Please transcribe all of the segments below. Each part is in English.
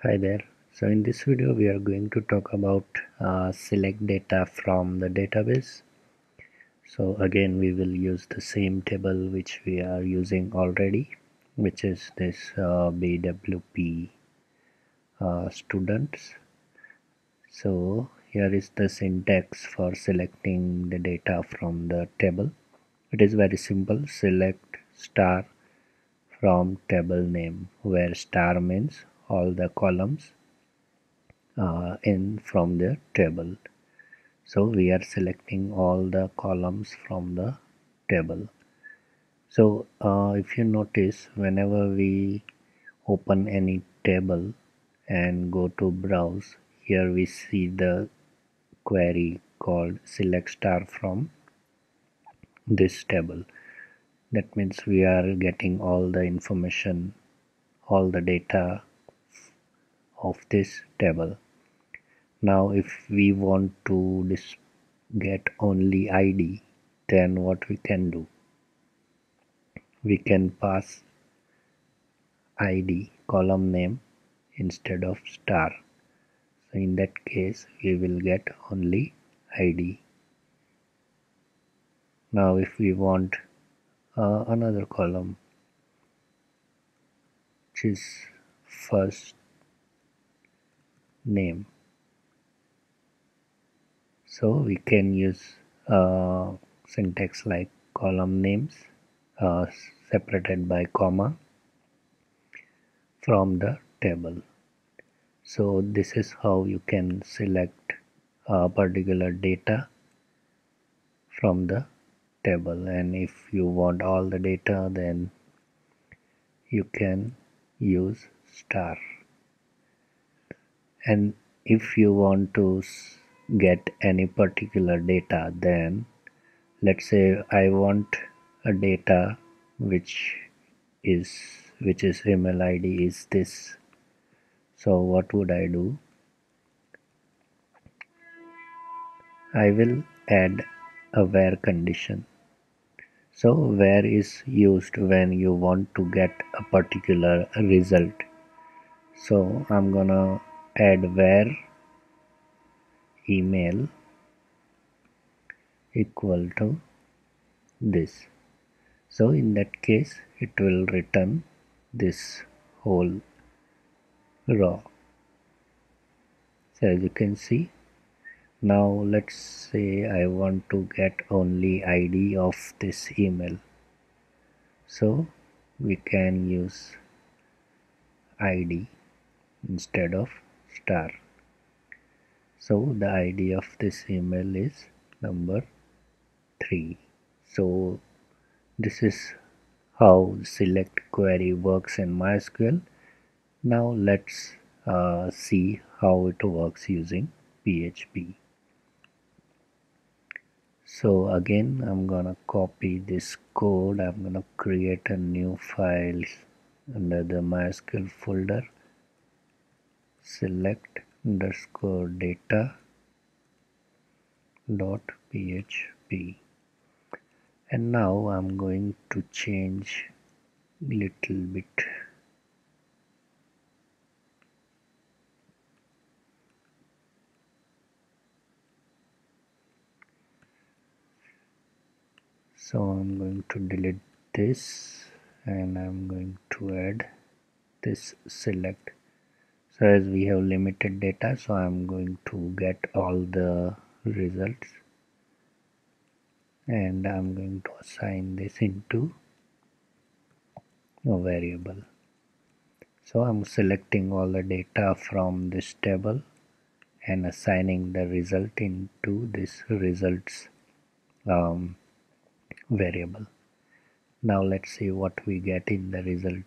Hi there. So in this video we are going to talk about select data from the database. So again we will use the same table which we are using already, which is this BWP students. So here is the syntax for selecting the data from the table. It is very simple. Select star from table name, where star means all the columns in from the table. So we are selecting all the columns from the table. So if you notice, whenever we open any table and go to browse, here we see the query called select star from this table. That means we are getting all the information, all the data of this table. Now if we want to get only ID, then what we can do? We can pass ID column name instead of star. So in that case we will get only ID. Now if we want another column which is first name, so we can use syntax like column names uh, separated by comma from the table. So this is how you can select a particular data from the table, and if you want all the data, then you can use star. And if you want to get any particular data, then let's say I want a data which is email ID is this. So what would I do? I will add a where condition. So where is used when you want to get a particular result. So I'm gonna add where email equal to this. So in that case it will return this whole row. So as you can see, now let's say I want to get only ID of this email. So we can use ID instead of star. So the ID of this email is number 3. So this is how select query works in MySQL. Now let's see how it works using PHP. So again I'm gonna copy this code. I'm gonna create a new file under the MySQL folder, select underscore data dot php, and now I'm going to change little bit. So I'm going to delete this and I'm going to add this select. So as we have limited data, so I'm going to get all the results, and I'm going to assign this into a variable. So I'm selecting all the data from this table and assigning the result into this results variable. Now let's see what we get in the result.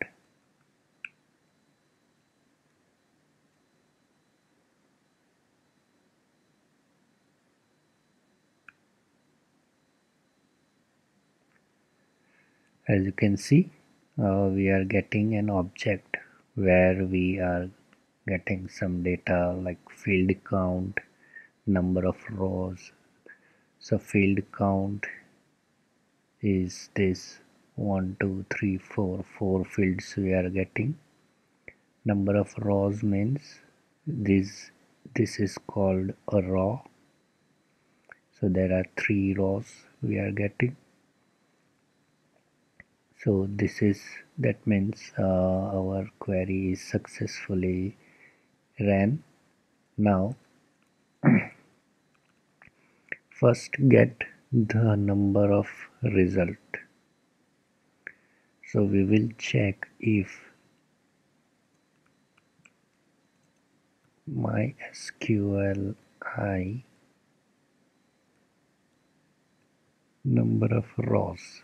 As you can see, we are getting an object where we are getting some data like field count, number of rows. So field count is this 1 2 3 4 fields we are getting, Number of rows means this is called a row. So there are 3 rows we are getting. So that means our query is successfully ran. Now first get the number of result. So we will check if MySQL number of rows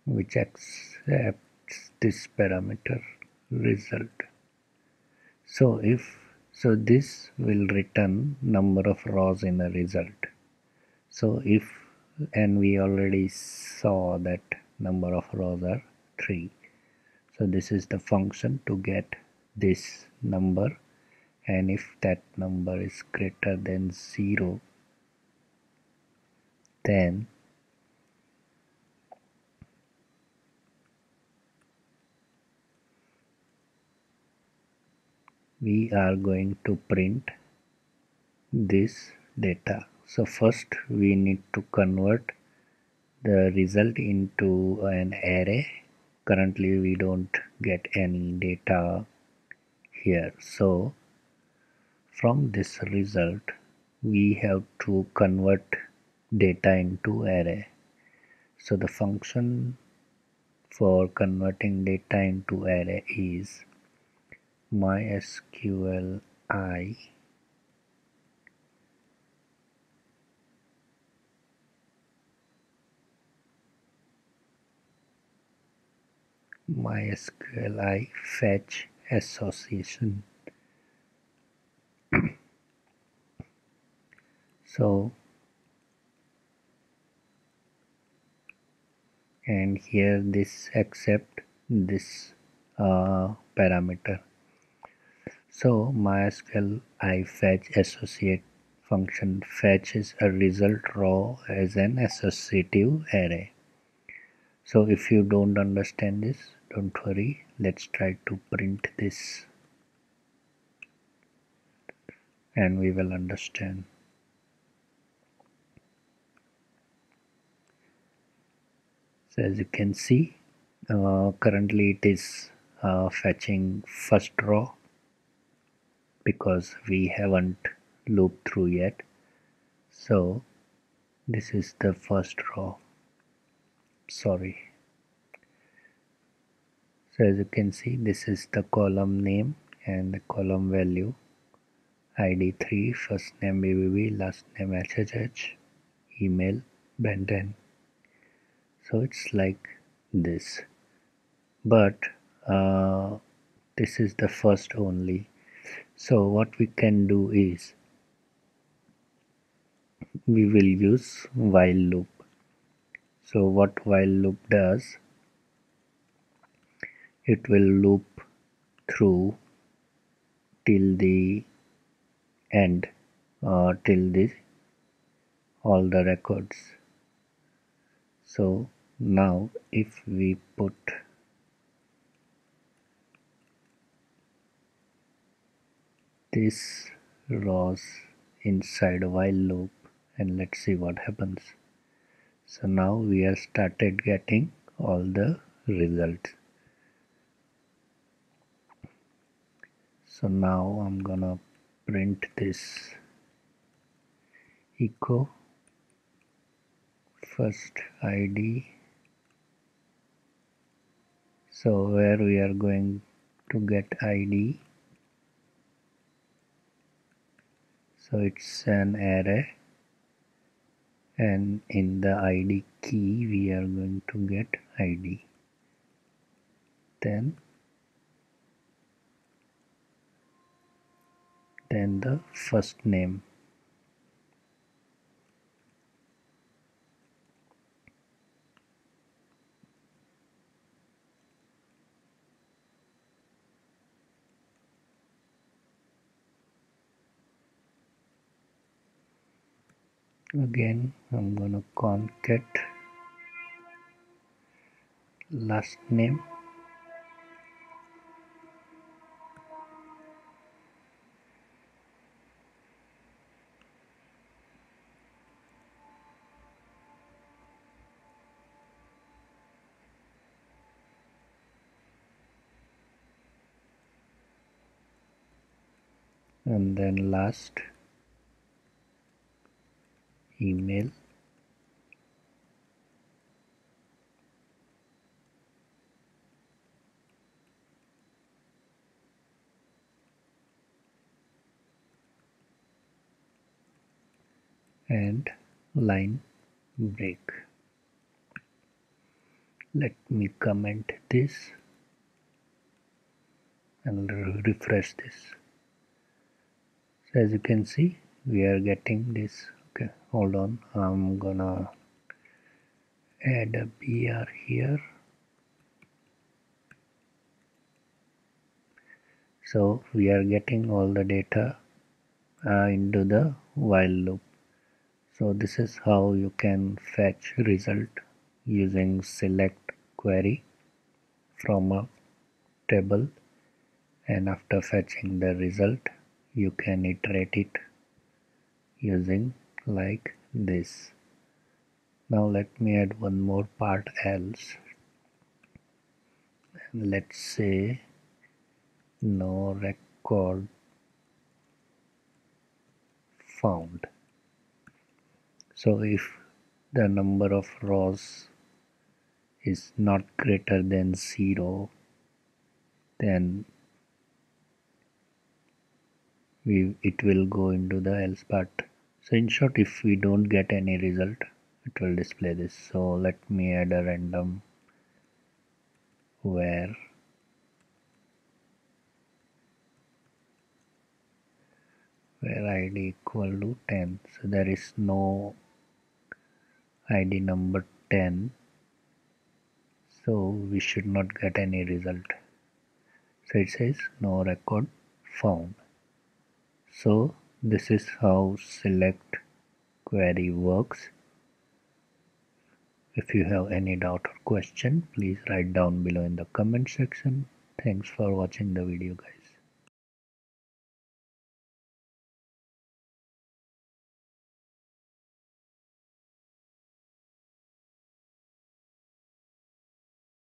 which accepts this parameter result. So this will return number of rows in a result. So and we already saw that number of rows are 3. So this is the function to get this number, and if that number is greater than 0, then we are going to print this data. So first we need to convert the result into an array. Currently we don't get any data here. So from this result we have to convert data into array. So the function for converting data into array is MySQL fetch association. So and here this accept this parameter. So MySQL fetch associate function fetches a result row as an associative array. So if you don't understand this, don't worry, let's try to print this and we will understand. So as you can see, currently it is fetching first row because we haven't looped through yet. So this is the first row. Sorry. So as you can see, this is the column name and the column value. ID 3, first name BBB, last name HHH, email Benton. So it's like this. But this is the first only. So what we can do is we will use while loop. So what while loop does, it will loop through till the end, till this all the records. So now if we put this rows inside a while loop and let's see what happens. So now we have started getting all the results. So now I'm gonna print this echo first ID. So where we are going to get ID, so it's an array, and in the ID key we are going to get ID. Then the first name. Again I'm gonna concat last name and then last email, and line break. Let me comment this and refresh this. So as you can see, we are getting this. Okay, hold on, I'm gonna add a BR here. So we are getting all the data into the while loop. So this is how you can fetch result using select query from a table, and after fetching the result you can iterate it using like this. Now let me add one more part else. Let's say no record found. So if the number of rows is not greater than 0, then it will go into the else part. So in short, if we don't get any result, it will display this. So let me add a random where id equal to 10. So there is no id number 10, so we should not get any result. So it says no record found. So this is how select query works. If you have any doubt or question, please write down below in the comment section. Thanks for watching the video, guys.